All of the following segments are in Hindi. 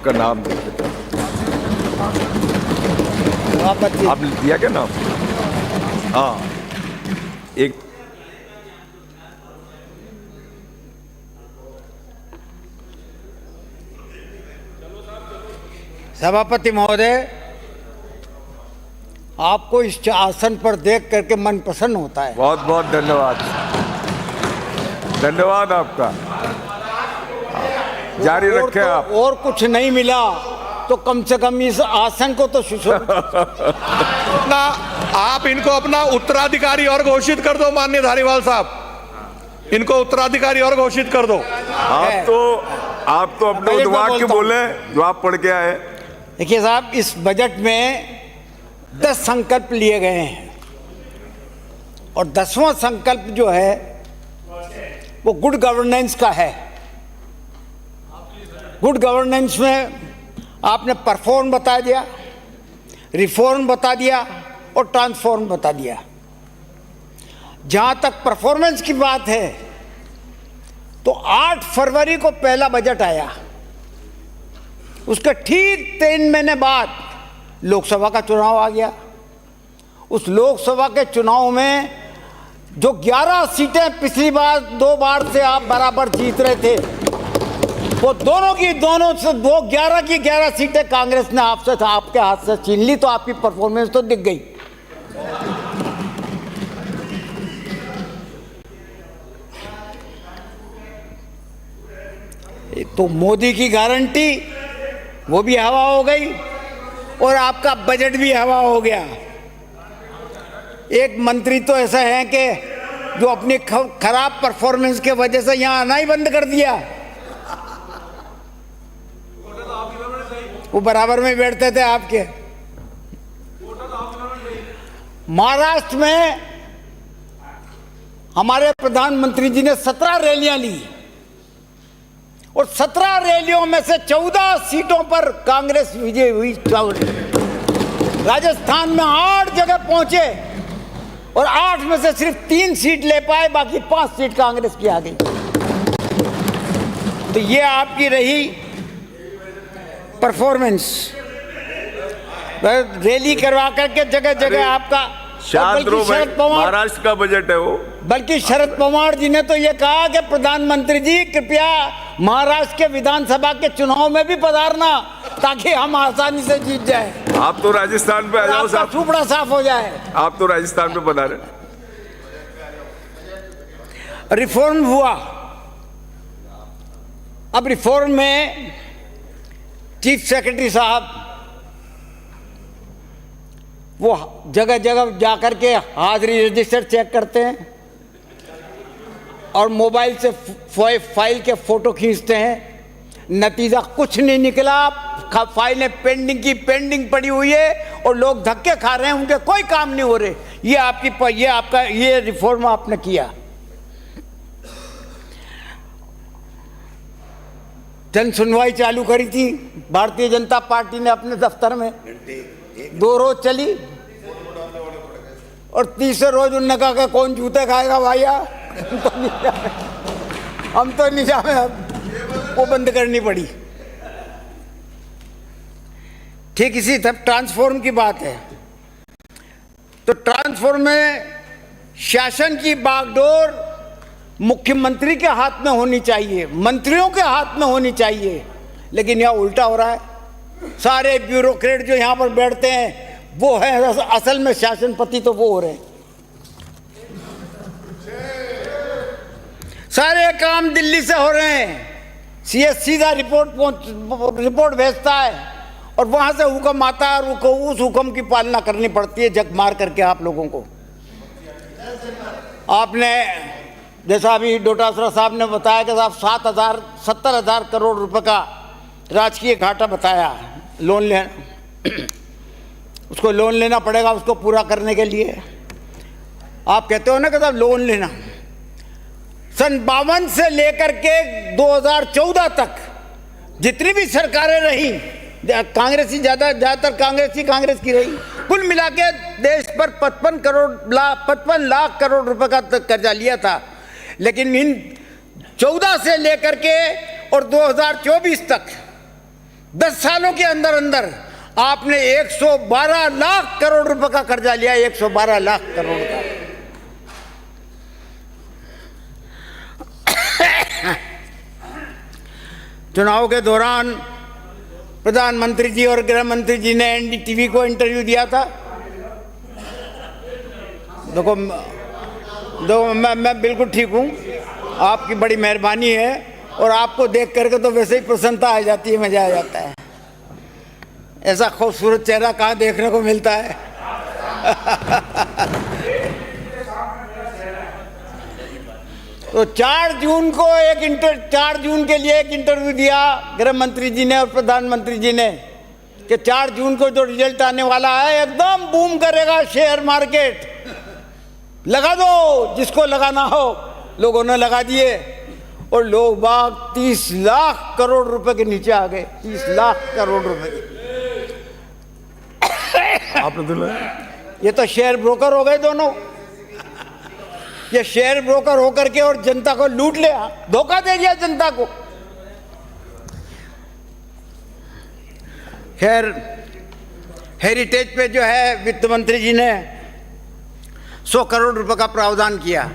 का नाम आपने दिया क्या नाम? हाँ, एक सभापति महोदय, आपको इस आसन पर देख करके मन प्रसन्न होता है। बहुत बहुत धन्यवाद, धन्यवाद आपका। जारी रखें आप। और कुछ नहीं मिला तो कम से कम इस आसन को तो आप इनको अपना उत्तराधिकारी और घोषित कर दो। माननीय धारीवाल साहब, इनको उत्तराधिकारी और घोषित कर दो। आप तो अपने उद्वाक्य बोले जो आप पढ़ के आए। देखिए साहब, इस बजट में 10 संकल्प लिए गए हैं और 10वां संकल्प जो है वो गुड गवर्नेंस का है। गुड गवर्नेंस में आपने परफॉर्म बता दिया, रिफॉर्म बता दिया और ट्रांसफॉर्म बता दिया। जहाँ तक परफॉर्मेंस की बात है तो 8 फरवरी को पहला बजट आया, उसके ठीक 3 महीने बाद लोकसभा का चुनाव आ गया। उस लोकसभा के चुनाव में जो 11 सीटें पिछली बार 2 बार से आप बराबर जीत रहे थे, वो दोनों से 11 की 11 सीटें कांग्रेस ने आपके हाथ से छीन ली। तो आपकी परफॉर्मेंस तो दिख गई। तो मोदी की गारंटी वो भी हवा हो गई और आपका बजट भी हवा हो गया। एक मंत्री तो ऐसा है कि जो अपनी खराब परफॉर्मेंस के वजह से यहां आना ही बंद कर दिया। वो बराबर में बैठते थे आपके। महाराष्ट्र में हमारे प्रधानमंत्री जी ने 17 रैलियां ली और 17 रैलियों में से 14 सीटों पर कांग्रेस विजय हुई। राजस्थान में 8 जगह पहुंचे और 8 में से सिर्फ 3 सीट ले पाए, बाकी 5 सीट कांग्रेस की आ गई। तो ये आपकी रही परफॉर्मेंस। रैली करवा करके जगह जगह आपका। शांत रहो भाई, महाराष्ट्र का बजट है वो। बल्कि शरद पवार जी ने तो ये कहा कि प्रधानमंत्री जी कृपया महाराष्ट्र के विधानसभा के चुनाव में भी पधारना ताकि हम आसानी से जीत जाए। आप तो राजस्थान पे आ जाओ साहब, सुपड़ा साफ हो जाए। आप तो राजस्थान पे पधारे। रिफॉर्म हुआ। अब रिफॉर्म में चीफ सेक्रेटरी साहब वो जगह जगह जाकर के हाजिरी रजिस्टर चेक करते हैं और मोबाइल से फाइल के फोटो खींचते हैं। नतीजा कुछ नहीं निकला। फाइलें पेंडिंग की पेंडिंग पड़ी हुई है और लोग धक्के खा रहे हैं, उनके कोई काम नहीं हो रहे। ये रिफॉर्म आपने किया। जन सुनवाई चालू करी थी भारतीय जनता पार्टी ने अपने दफ्तर में, 2 रोज चली और तीसरे रोज उन्होंने कहा कि कौन जूते खाएगा भैया, हम तो नहीं जाए। अब वो बंद करनी पड़ी। ठीक इसी तरह ट्रांसफॉर्म की बात है। तो ट्रांसफॉर्म में शासन की बागडोर मुख्यमंत्री के हाथ में होनी चाहिए, मंत्रियों के हाथ में होनी चाहिए, लेकिन यह उल्टा हो रहा है। सारे ब्यूरोक्रेट जो यहाँ पर बैठते हैं वो है असल में शासनपति, तो वो हो रहे हैं। सारे काम दिल्ली से हो रहे हैं। सीएस सीधा रिपोर्ट भेजता है और वहां से हुक्म आता है और उस हुक्म की पालना करनी पड़ती है जग मार करके आप लोगों को। आपने जैसा अभी डोटासरा साहब ने बताया कि साहब 70,000 करोड़ रुपए का राजकीय घाटा बताया। लोन लेना, उसको लोन लेना पड़ेगा उसको पूरा करने के लिए। आप कहते हो ना कि साहब लोन लेना। सन 52 से लेकर के 2014 तक जितनी भी सरकारें रही, कांग्रेसी ज्यादातर कांग्रेस की रही, कुल मिला के देश पर 55 लाख करोड़ रुपए का कर्जा लिया था। लेकिन इन 14 से लेकर के और 2024 तक 10 सालों के अंदर अंदर आपने 112 लाख करोड़ रुपए का कर्जा लिया, 112 लाख करोड़ का। चुनाव के दौरान प्रधानमंत्री जी और गृह मंत्री जी ने एनडीटीवी को इंटरव्यू दिया था। देखो मैं बिल्कुल ठीक हूँ, आपकी बड़ी मेहरबानी है, और आपको देख करके तो वैसे ही प्रसन्नता आ जाती है, मजा आ जाता है। ऐसा खूबसूरत चेहरा कहाँ देखने को मिलता है। तो 4 जून के लिए एक इंटरव्यू दिया गृह मंत्री जी ने और प्रधानमंत्री जी ने कि 4 जून को जो रिजल्ट आने वाला है एकदम बूम करेगा शेयर मार्केट, लगा दो जिसको लगाना हो। लोगों ने लगा दिए और लोग बाग 30 लाख करोड़ रुपए के नीचे आ गए, 30 लाख करोड़ रुपए के। आपने तो ये तो शेयर ब्रोकर हो गए दोनों। ये शेयर ब्रोकर होकर के और जनता को लूट लिया, धोखा दे दिया जनता को। खैर, हेरिटेज पे जो है वित्त मंत्री जी ने 100 करोड़ रुपए का प्रावधान किया।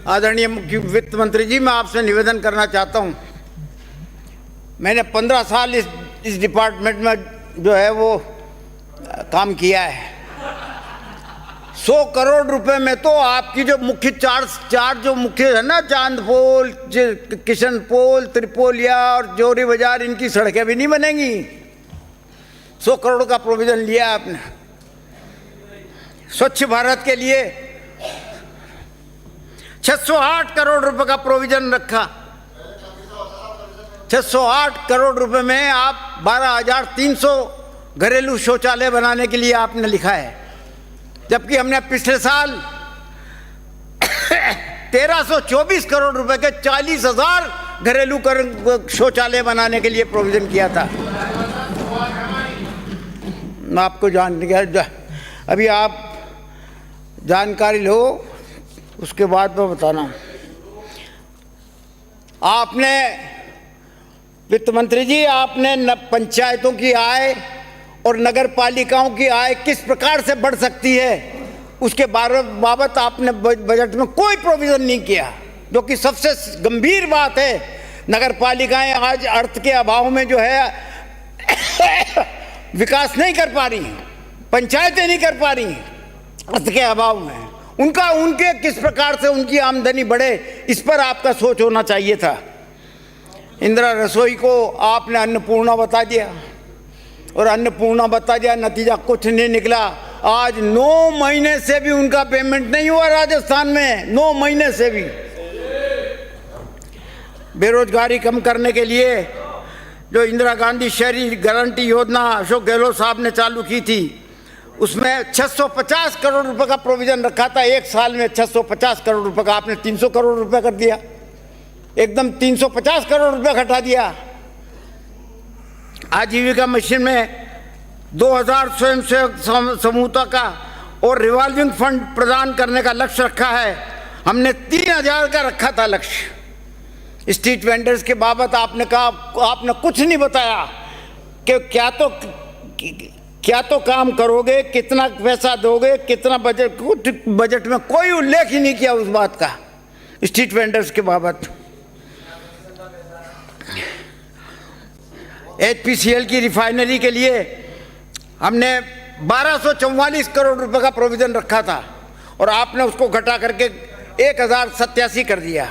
आदरणीय मुख्य वित्त मंत्री जी, मैं आपसे निवेदन करना चाहता हूं, मैंने 15 साल इस डिपार्टमेंट में जो है वो काम किया है। 100 करोड़ रुपए में तो आपकी जो मुख्य चार जो मुख्य है ना, चांदपोल, किशन पोल, त्रिपोलिया और जोरी बाजार, इनकी सड़कें भी नहीं बनेंगी। 100 करोड़ का प्रोविजन लिया आपने। स्वच्छ भारत के लिए 608 करोड़ रुपए का प्रोविजन रखा। 608 करोड़ रुपए में आप 12,300 घरेलू शौचालय बनाने के लिए आपने लिखा है, जबकि हमने पिछले साल 1324 करोड़ रुपए के 40,000 घरेलू शौचालय बनाने के लिए प्रोविजन किया था। मैं आपको अभी आप जानकारी लो, उसके बाद मैं बताना। आपने वित्त मंत्री जी, आपने पंचायतों की आय और नगर पालिकाओं की आय किस प्रकार से बढ़ सकती है उसके बाबत आपने बजट में कोई प्रोविजन नहीं किया, जो कि सबसे गंभीर बात है। नगर पालिकाएं आज अर्थ के अभाव में जो है विकास नहीं कर पा रही, पंचायतें नहीं कर पा रही अर्थ के अभाव में। उनके किस प्रकार से उनकी आमदनी बढ़े, इस पर आपका सोच होना चाहिए था। इंदिरा रसोई को आपने अन्नपूर्णा बता दिया, और अन्नपूर्णा बता दिया, नतीजा कुछ नहीं निकला। आज 9 महीने से भी उनका पेमेंट नहीं हुआ राजस्थान में, 9 महीने से भी। बेरोजगारी कम करने के लिए जो इंदिरा गांधी शहरी गारंटी योजना अशोक गहलोत साहब ने चालू की थी, उसमें 650 करोड़ रुपए का प्रोविजन रखा था। एक साल में 650 करोड़ रुपए का आपने 300 करोड़ रुपए कर दिया, एकदम 350 करोड़ रुपए घटा दिया। आजीविका मिशन में 2000 स्वयं समूहता का और रिवॉल्विंग फंड प्रदान करने का लक्ष्य रखा है। हमने 3000 का रखा था लक्ष्य। स्ट्रीट वेंडर्स के बाबत आपने कहा, आपने कुछ नहीं बताया कि क्या तो काम करोगे, कितना पैसा दोगे, कितना बजट, कुछ बजट में कोई उल्लेख ही नहीं किया उस बात का स्ट्रीट वेंडर्स के बाबत। HPCL की रिफाइनरी के लिए हमने 1244 करोड़ रुपए का प्रोविजन रखा था, और आपने उसको घटा करके 1087 कर दिया।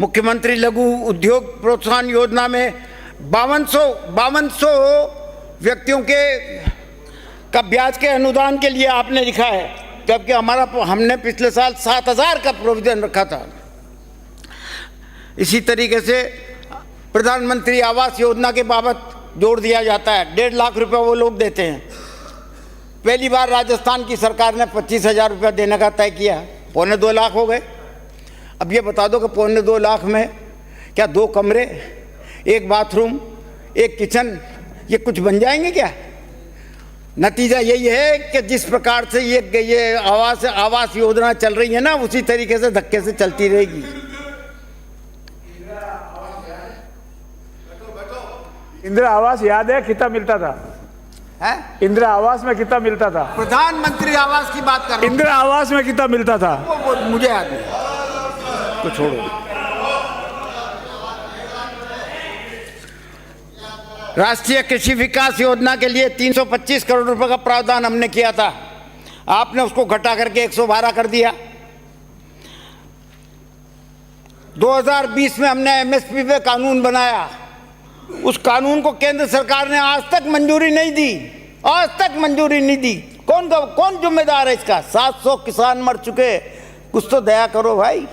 मुख्यमंत्री लघु उद्योग प्रोत्साहन योजना में 5200 व्यक्तियों के का ब्याज के अनुदान के लिए आपने लिखा है, जबकि हमने पिछले साल 7000 का प्रोविजन रखा था। इसी तरीके से प्रधानमंत्री आवास योजना के बाबत जोड़ दिया जाता है, 1.5 लाख रुपए वो लोग देते हैं। पहली बार राजस्थान की सरकार ने 25,000 रुपये देने का तय किया, 2.25 लाख हो गए। अब ये बता दो कि 2.25 लाख में क्या 2 कमरे, 1 बाथरूम, 1 किचन, ये कुछ बन जाएंगे क्या? नतीजा यही है कि जिस प्रकार से ये आवास योजना चल रही है ना, उसी तरीके से धक्के से चलती रहेगी। इंदिरा आवास याद है कितना मिलता था? है इंदिरा आवास में कितना मिलता था? प्रधानमंत्री आवास की बात कर रहा हूं। इंदिरा आवास में कितना मिलता था? वो मुझे याद नहीं, तो छोड़ो। राष्ट्रीय कृषि विकास योजना के लिए 325 करोड़ रुपए का प्रावधान हमने किया था, आपने उसको घटा करके 112 कर दिया। 2020 में हमने एमएसपी पे कानून बनाया, उस कानून को केंद्र सरकार ने आज तक मंजूरी नहीं दी, आज तक मंजूरी नहीं दी। कौन जिम्मेदार है इसका? 700 किसान मर चुके, कुछ तो दया करो भाई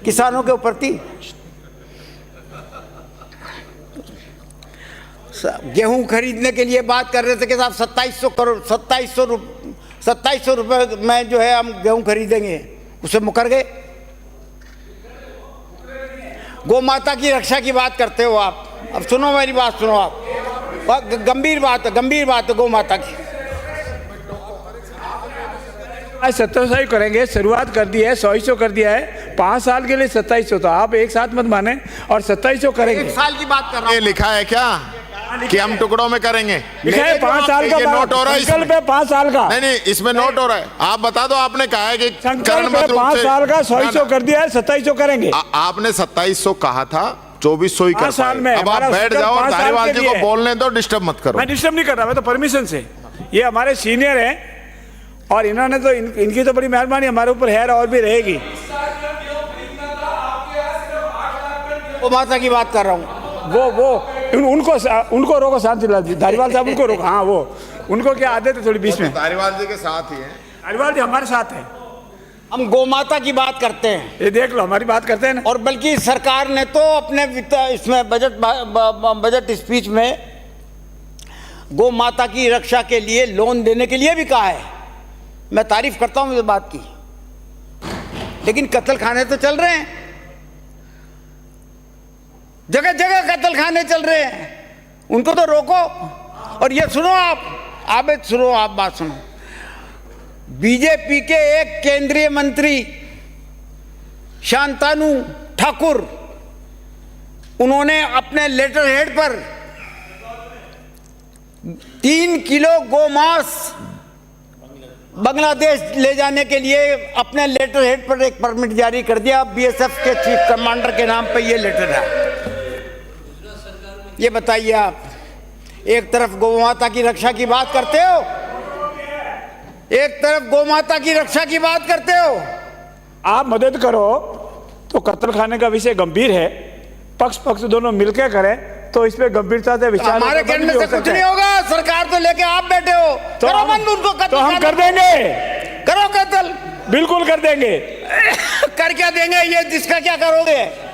किसानों के प्रति। गेहूं खरीदने के लिए बात कर रहे थे कि साहब 2700 रुपए में जो है हम गेहूं खरीदेंगे, उसे मुकर गए। गौ माता की रक्षा की बात करते हो आप। अब सुनो मेरी बात, सुनो आप, गंभीर बात है गौ माता की। आज 2700 करेंगे, शुरुआत कर दी है, 100 कर दिया है, 5 साल के लिए 2700। तो आप एक साथ मत माने और 2700 करेंगे। 1 साल की बात कर रहा ये हूं। लिखा है क्या कि हम टुकड़ों में करेंगे? लिखा है 5 साल का, ये नोट हो रहा है संकल्प इसमें। है 5 साल का। नहीं, इसमें नोट हो रहा है। आप बता दो, आपने कहा है कि संकल्प चरणबद्ध है रूप 5 से- साल का, 100 कर दिया है, 2700 करेंगे। आपने 2700 कहा था, 2400 ही कर 5 साल पाए। में अब आप हमारा बैठ संकल्प जाओ और 5 साल धारीवाल के जी को लिए। बोलने दो, डिस्टर्ब मत करो। मैं डिस्टर्ब नहीं कर रहा, मैं तो परमिशन से। ये हमारे सीनियर हैं और इन्होंने तो इनकी तो बड़ी मेहरबानी हमारे ऊपर है और भी रहेगी। गौ माता की बात कर रहा हूं। उनको रोको, शांति लाल जी, धारीवाल साहब उनको रोको। हाँ, वो उनको क्या आदत है थोड़ी बीच में। धारीवाल जी के साथ ही है। धारीवाल जी हमारे साथ है, हम गौ माता की बात करते हैं, ये देख लो हमारी बात करते हैं ना। और बल्कि सरकार ने तो अपने इसमें बजट स्पीच में गौ माता की रक्षा के लिए लोन देने के लिए भी कहा है। मैं तारीफ करता हूं इस बात की, लेकिन कत्ल खाने तो चल रहे हैं, जगह जगह कत्ल खाने चल रहे हैं, उनको तो रोको। और ये सुनो आप बात सुनो। बीजेपी के एक केंद्रीय मंत्री शांतानु ठाकुर, उन्होंने अपने लेटर हेड पर 3 किलो गोमांस बांग्लादेश ले जाने के लिए अपने लेटर हेड पर एक परमिट जारी कर दिया। बीएसएफ के चीफ कमांडर के नाम पर यह लेटर है। ये बताइए आप, एक तरफ गौ माता की रक्षा की बात करते हो, एक तरफ गौ माता की रक्षा की बात करते हो। आप मदद करो तो कत्ल खाने का विषय गंभीर है, पक्ष दोनों मिलकर करें तो इस पे गंभीरता से विचार। हमारे कहने से कुछ नहीं होगा, सरकार तो लेके आप बैठे हो। तो करो बंद उनको कत्ल, तो हम कर देंगे, करो कत्ल, बिल्कुल कर देंगे। कर क्या देंगे? ये जिसका क्या करोगे?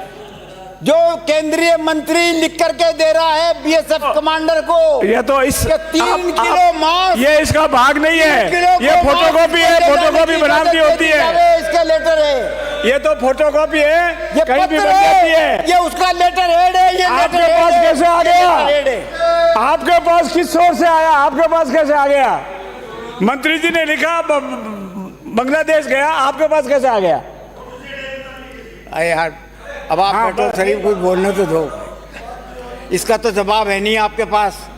जो केंद्रीय मंत्री लिख करके दे रहा है बीएसएफ कमांडर को, ये तो इस 3 किलो मांस, ये इसका भाग नहीं है, ये फोटोकॉपी है, फोटोकॉपी बनावटी होती है, इसका लेटर है, ये तो फोटोकॉपी है, ये कहीं भी पत्र बन जाती है। ये उसका लेटर हेड है। ये आपके लेटर पास हेड है, कैसे आ ये गया? लेटर हेड है। आपके पास किस सोर्स से आया? आपके पास कैसे आ गया? मंत्री जी ने लिखा बांग्लादेश गया, आपके पास कैसे आ गया? अरे यार, अब आप बैठो, शरीफ कुछ बोलने तो दो। इसका तो जवाब है नहीं आपके पास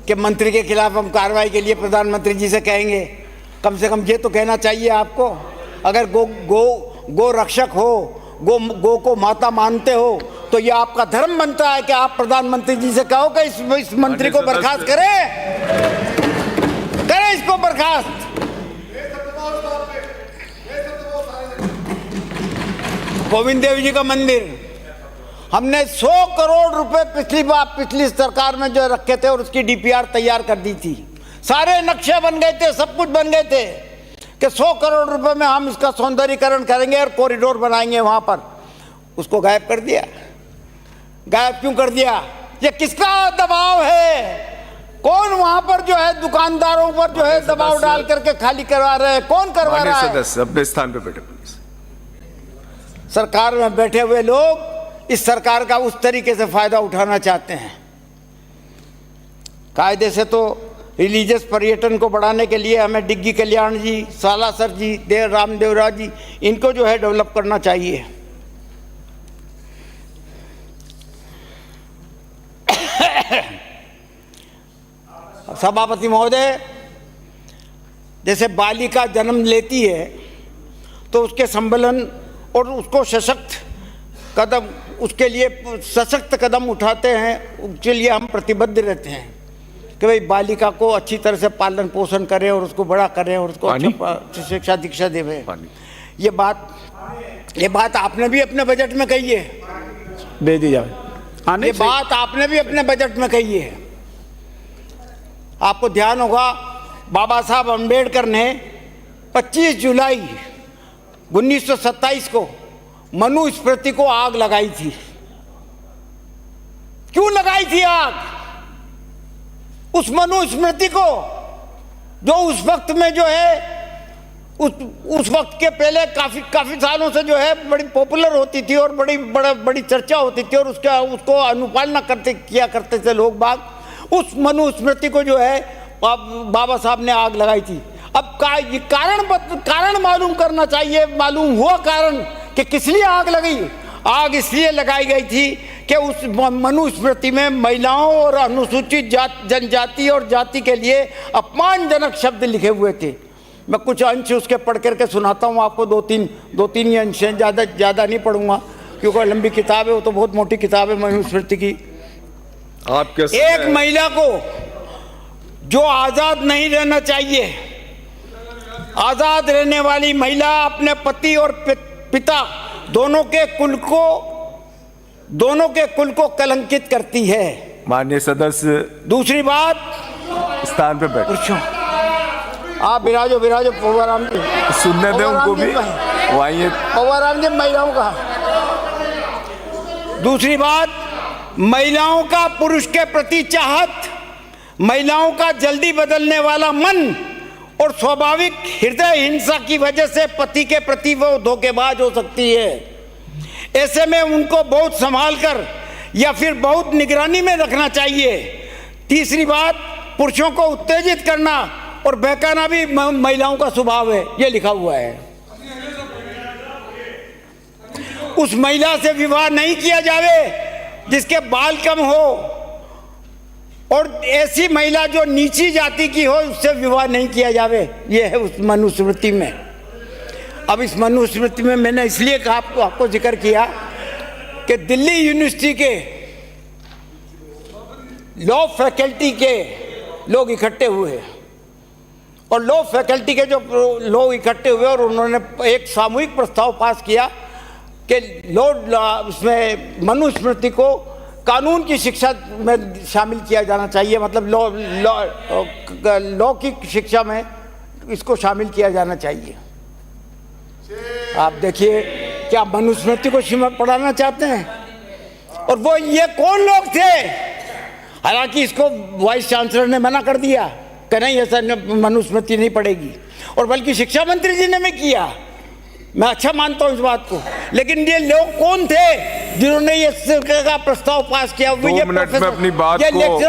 कि मंत्री के खिलाफ हम कार्रवाई के लिए प्रधानमंत्री जी से कहेंगे। कम से कम ये तो कहना चाहिए आपको। अगर गो रक्षक हो, गो को माता मानते हो, तो ये आपका धर्म बनता है कि आप प्रधानमंत्री जी से कहो कि इस मंत्री को बर्खास्त करें इसको बर्खास्त। गोविंद देव जी का मंदिर हमने 100 करोड़ रुपए पिछली सरकार में जो रखे थे और उसकी डीपीआर तैयार कर दी थी। सारे नक्शे बन गए थे, सब कुछ बन गए थे कि 100 करोड़ रुपए में हम इसका सौंदर्यीकरण करेंगे और कॉरिडोर बनाएंगे वहां पर। उसको गायब कर दिया। गायब क्यों कर दिया? ये किसका दबाव है? कौन वहां पर जो है दुकानदारों पर जो है दबाव डाल करके खाली करवा रहे हैं? कौन करवा रहा है? सदस्य अपने स्थान पे बैठे। सरकार में बैठे हुए लोग इस सरकार का उस तरीके से फायदा उठाना चाहते हैं। कायदे से तो रिलीजियस पर्यटन को बढ़ाने के लिए हमें डिग्गी कल्याण जी, सालासर जी, रामदेवरा जी, इनको जो है डेवलप करना चाहिए। सभापति महोदय, जैसे बालिका जन्म लेती है तो उसके संबलन और उसको उसके लिए सशक्त कदम उठाते हैं, उसके लिए हम प्रतिबद्ध रहते हैं कि भाई बालिका को अच्छी तरह से पालन पोषण करें और उसको बड़ा करें और उसको अच्छा शिक्षा दीक्षा देवे। ये बात आपने भी अपने बजट में कही है, दे दी जाए। ये बात आपने भी अपने बजट में कही है। आपको ध्यान होगा बाबा साहब अम्बेडकर ने 25 जुलाई 1927 को मनुस्मृति को आग लगाई थी। क्यों लगाई थी आग? उस मनुस्मृति को जो उस वक्त में जो है उस वक्त के पहले काफी सालों से जो है बड़ी पॉपुलर होती थी और बड़ी चर्चा होती थी और उसको अनुपालना किया करते थे लोग बाग। उस मनुस्मृति को जो है बाबा साहब ने आग लगाई थी। अब कारण मालूम करना चाहिए। मालूम हुआ कारण कि किस लिए आग लगी? आग इसलिए लगाई गई थी कि उस मनुस्मृति में महिलाओं और अनुसूचित जनजाति और जाति के लिए अपमानजनक शब्द लिखे हुए थे। मैं कुछ अंश उसके पढ़ करके सुनाता हूँ आपको। दो तीन ही अंश हैं, ज़्यादा नहीं पढ़ूंगा क्योंकि लंबी किताब है, वो तो बहुत मोटी किताब है मनुस्मृति की। एक महिला को जो आज़ाद नहीं रहना चाहिए, आज़ाद रहने वाली महिला अपने पति और पिता दोनों के कुल को कलंकित करती है। माननीय सदस्य दूसरी बात, स्थान पे बैठ, आप विराजो पवाराम जी, सुनने दें उनको भी, वो आइए। पवाराम जी महिलाओं का। दूसरी बात, महिलाओं का पुरुष के प्रति चाहत, महिलाओं का जल्दी बदलने वाला मन और स्वाभाविक हृदय हिंसा की वजह से पति के प्रति वो धोखेबाज हो सकती है। ऐसे में उनको बहुत संभाल कर या फिर बहुत निगरानी में रखना चाहिए। तीसरी बात, पुरुषों को उत्तेजित करना और बहकाना भी महिलाओं का स्वभाव है, ये लिखा हुआ है। उस महिला से विवाह नहीं किया जावे जिसके बाल कम हो, और ऐसी महिला जो नीची जाति की हो उससे विवाह नहीं किया जावे, ये है उस मनुस्मृति में। अब इस मनुस्मृति में मैंने इसलिए आपको जिक्र किया कि दिल्ली यूनिवर्सिटी के लॉ फैकल्टी के लोग इकट्ठे हुए और लॉ फैकल्टी के जो लोग इकट्ठे हुए और उन्होंने एक सामूहिक प्रस्ताव पास किया कि उसमें मनुस्मृति को कानून की शिक्षा में शामिल किया जाना चाहिए। मतलब लॉ की शिक्षा में इसको शामिल किया जाना चाहिए। आप देखिए क्या मनुस्मृति को पढ़ाना चाहते हैं। और वो ये कौन लोग थे? हालांकि इसको वाइस चांसलर ने मना कर दिया कि नहीं, ऐसा मनुस्मृति नहीं पढ़ेगी, और बल्कि शिक्षा मंत्री जी ने भी किया। मैं अच्छा मानता हूं इस बात को, लेकिन ये लोग कौन थे जिन्होंने ये का प्रस्ताव पास किया? ये मिनट में अपनी बात को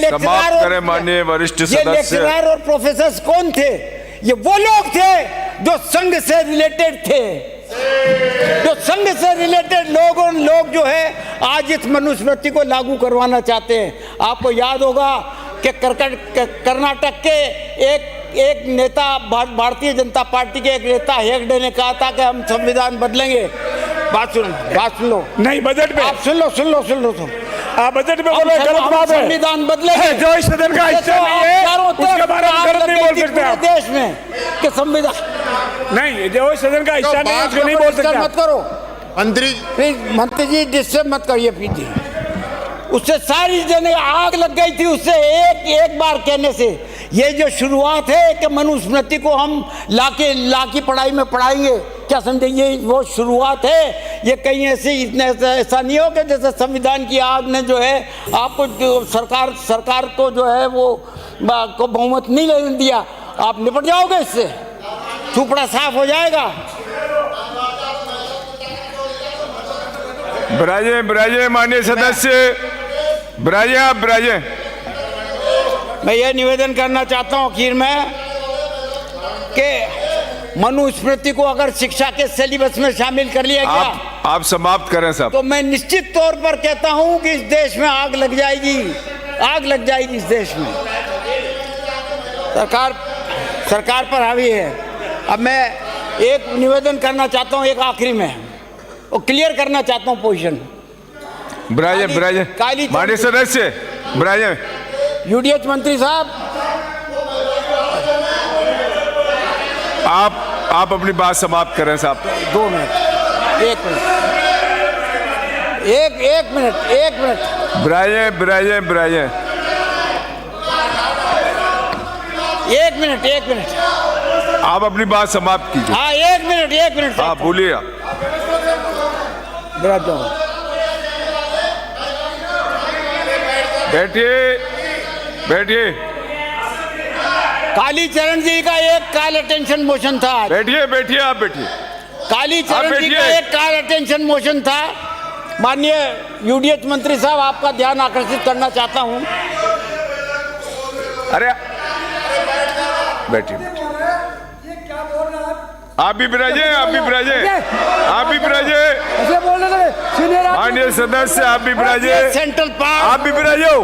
समाप्त करें माननीय वरिष्ठ सदस्य। ये लेक्चरर और प्रोफेसर कौन थे? ये वो लोग थे जो संघ से रिलेटेड थे, जो संघ से रिलेटेड लोग जो है आज इस मनुस्मृति को लागू करवाना चाहते हैं। आपको याद होगा कि कर्नाटक के एक नेता, भारतीय जनता पार्टी के एक नेता हेगड़े ने कहा था कि हम संविधान बदलेंगे। बात सुन लो। नहीं, बजट में आप सुन लो आप बजट में बोलो, गलत बात है। संविधान बदलेंगे, जो इस सदन का हिस्सा नहीं है उसके बारे में गलत नहीं बोल सकते आप देश में कि संविधान नहीं, जो इस सदन का हिस्सा नहीं है उसको नहीं बोल सकते। मत करो मंत्री जी, डिस्टर्ब मत करिए प्लीज। उससे सारी जगह आग लग गई थी उससे एक बार कहने से। ये जो शुरुआत है कि मनुस्मृति को हम ला की पढ़ाई में पढ़ाएंगे, क्या समझे? ये वो शुरुआत है। ये कहीं ऐसा नहीं हो कि जैसे संविधान की आग ने जो है आपको सरकार को जो है वो को बहुमत नहीं लेने दिया। आप निपट जाओगे इससे, चुपड़ा साफ हो जाएगा। ब्राजे माननीय सदस्य, ब्राजे। मैं ये निवेदन करना चाहता हूँ आखिर में कि मनुस्मृति को अगर शिक्षा के सिलेबस में शामिल कर लिया गया, आप समाप्त करें साहब, तो मैं निश्चित तौर पर कहता हूँ कि इस देश में आग लग जाएगी इस देश में। सरकार पर हावी है। अब मैं एक निवेदन करना चाहता हूं, एक आखिरी में, और क्लियर करना चाहता हूं पोजीशन। काली माननीय सदस्य ब्राजे, यूडीएच मंत्री साहब, आप अपनी बात समाप्त करें साहब। 2 मिनट, 1 मिनट, एक मिनट। ब्राजे एक मिनट। आप अपनी बात समाप्त कीजिए। हाँ, एक मिनट। हाँ, बोलिए आप। विराज जाओ। बैठिए। कालीचरण जी का एक कॉल अटेंशन मोशन था। बैठिए आप बैठिए। कालीचरण जी का एक कॉल अटेंशन मोशन था। माननीय यूडीएच मंत्री साहब, आपका ध्यान आकर्षित करना चाहता हूं। अरे बैठिए। आप भी विराजे। माननीय सदस्य, आप भी विराजे। सेंट्रल पार्क, आप भी विराजो,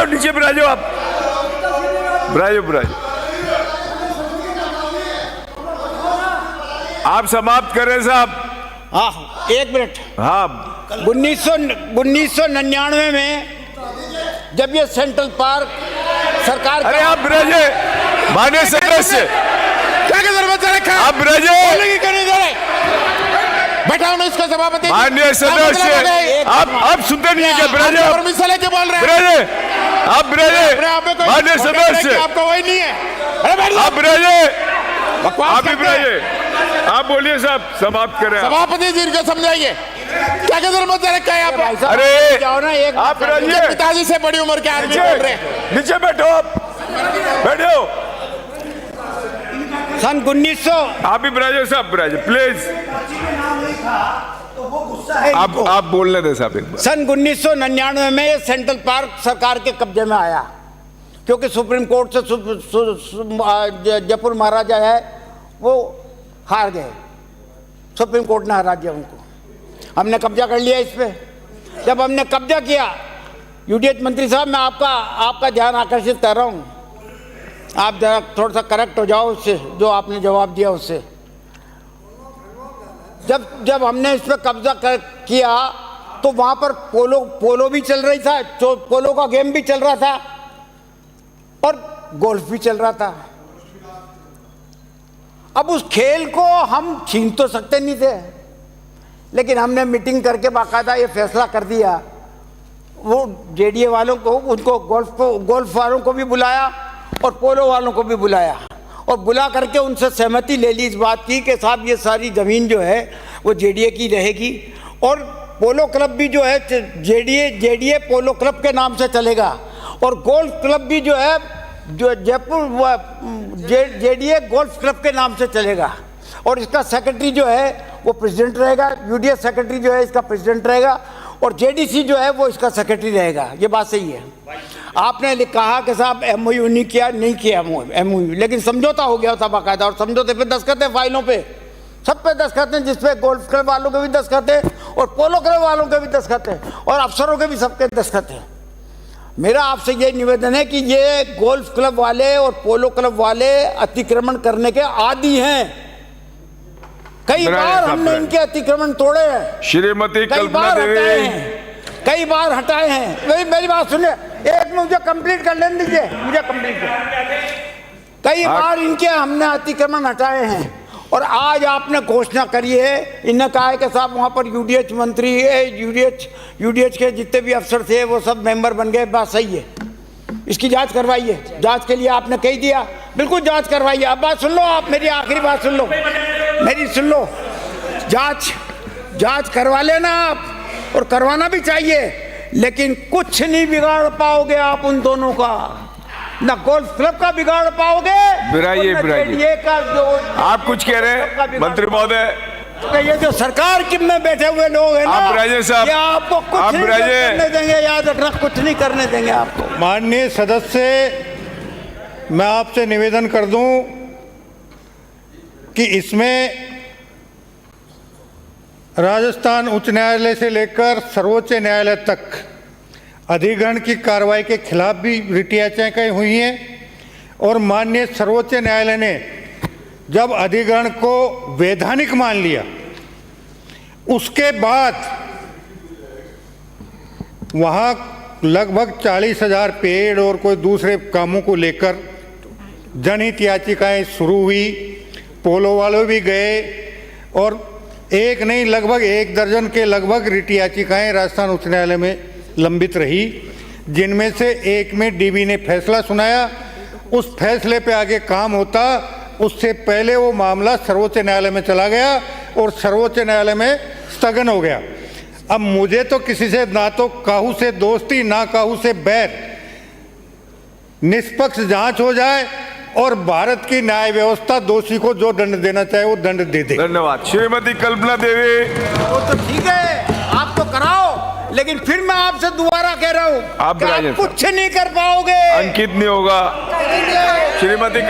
नीचे विराजो आप। विराजो। आप समाप्त करें साहब। हाँ, 1 मिनट। हाँ, 1999 में जब ये सेंट्रल पार्क सरकार, अरे आप विराजे। माननीय सदस्य, आप विराजे। बैठाओ ना इसको सभापति। माननीय सदस्य, आप सुनते नहीं है क्या? विराजे परमिशन लेके बोल रहे हैं। विराजे, आप विराजे। माननीय सदस्य, आपका वही नहीं है। अरे बैठ आप विराजे। बकवास आप भी विराजे। आप बोलिए साहब, समाप्त करें। सभापति जी को समझाइए क्या मत रखा है आप। अरे जाओ ना, एक आप विराजिए। पिताजी से बड़ी उम्र के आदमी बोल रहे हैं। नीचे बैठो आप। बैठो। सन 1900, आप भी विराजे साहब, विराजे प्लीज। आप बोलने दें साहब एक बार। सन 1999 में ये सेंट्रल पार्क सरकार के कब्जे में आया, क्योंकि सुप्रीम कोर्ट से जयपुर महाराजा है वो हार गए। सुप्रीम कोर्ट ने हरा दिया उनको। हमने कब्जा कर लिया इस पे। जब हमने कब्जा किया, यूडीएच मंत्री साहब, मैं आपका ध्यान आकर्षित कर रहा हूँ, आप जरा थोड़ा सा करेक्ट हो जाओ उससे, जो आपने जवाब दिया उससे। जब हमने इस पर कब्जा किया तो वहाँ पर पोलो भी चल रही था, पोलो का गेम भी चल रहा था और गोल्फ भी चल रहा था। अब उस खेल को हम छीन तो सकते नहीं थे, लेकिन हमने मीटिंग करके बाकायदा ये फैसला कर दिया। वो जेडीए वालों को, उनको गोल्फ वालों को भी बुलाया और पोलो वालों को भी बुलाया, और बुला करके उनसे सहमति ले ली इस बात की कि साहब ये सारी ज़मीन जो है वो जेडीए की रहेगी, और पोलो क्लब भी जो है जेडीए पोलो क्लब के नाम से चलेगा, और गोल्फ क्लब भी जो है जो जयपुर जेडीए गोल्फ क्लब के नाम से चलेगा, और इसका सेक्रेटरी जो है वो प्रेसिडेंट रहेगा, यूडीएच सेक्रेटरी जो है इसका प्रेसिडेंट रहेगा, और जेडीसी जो है वो इसका सेक्रेटरी रहेगा। ये बात सही है। आपने कहा कि साहब एमओयू नहीं किया एमओयू, लेकिन समझौता हो गया था बाकायदा, और समझौते पे दस्तखत है, फाइलों पे सब पे दस्तखत हैं, जिसपे गोल्फ क्लब वालों के भी दस्तखत है और पोलो क्लब वालों के भी दस्तखत है और अफसरों के भी सबके दस्तखत हैं। मेरा आपसे ये निवेदन है कि ये गोल्फ क्लब वाले और पोलो क्लब वाले अतिक्रमण करने के आदी हैं। कई बार हमने इनके अतिक्रमण तोड़े हैं, श्रीमती कल्पना देवी, कई बार हटाए हैं। मेरी बात सुनिए, एक मुझे कंप्लीट कर लेने दीजिए, मुझे कंप्लीट कर। कई बार इनके हमने अतिक्रमण हटाए हैं, और आज आपने घोषणा करी है, इन्होंने कहा है कि साहब वहाँ पर यूडीएच मंत्री यूडीएच के जितने भी अफसर थे वो सब मेंबर बन गए। बात सही है, इसकी जांच करवाइए। जांच के लिए आपने कह दिया, बिल्कुल जांच करवाइए। अब बात सुन लो, आप मेरी आखिरी बात सुन लो, मेरी सुन लो। जांच करवा लेना आप, और करवाना भी चाहिए, लेकिन कुछ नहीं बिगाड़ पाओगे आप उन दोनों का, ना गोल्फ क्लब का बिगाड़ पाओगे, बिराइए का जो आप कुछ कह रहे हैं मंत्री महोदय। ये जो सरकार की में बैठे हुए लोग हैं ना, आप बिराइए साहब, ये आपको कुछ नहीं करने देंगे, याद रखना, कुछ नहीं करने देंगे आपको। माननीय सदस्य, मैं आपसे निवेदन कर दूं कि इसमें राजस्थान उच्च न्यायालय से लेकर सर्वोच्च न्यायालय तक अधिग्रहण की कार्रवाई के खिलाफ भी रिट याचिकाएं हुई हैं, और माननीय सर्वोच्च न्यायालय ने जब अधिग्रहण को वैधानिक मान लिया, उसके बाद वहां लगभग 40,000 पेड़ और कोई दूसरे कामों को लेकर जनहित याचिकाएं शुरू हुई। पोलो वाले भी गए और एक नहीं लगभग 1 दर्जन के लगभग रिट याचिकाएं राजस्थान उच्च न्यायालय में लंबित रही, जिनमें से एक में डीबी ने फैसला सुनाया। उस फैसले पे आगे काम होता, उससे पहले वो मामला सर्वोच्च न्यायालय में चला गया और सर्वोच्च न्यायालय में स्थगन हो गया। अब मुझे तो किसी से ना तो काहू से दोस्ती ना काहू से बैर, निष्पक्ष जांच हो जाए और भारत की न्याय व्यवस्था दोषी को जो दंड देना चाहे वो दंड दे दे। धन्यवाद। श्रीमती कल्पना देवी। वो तो ठीक है, आप तो कराओ, लेकिन फिर मैं आपसे दोबारा कह रहा हूँ आप कि आप कराइए। कुछ नहीं कर पाओगे। अंकित नहीं होगा। श्रीमती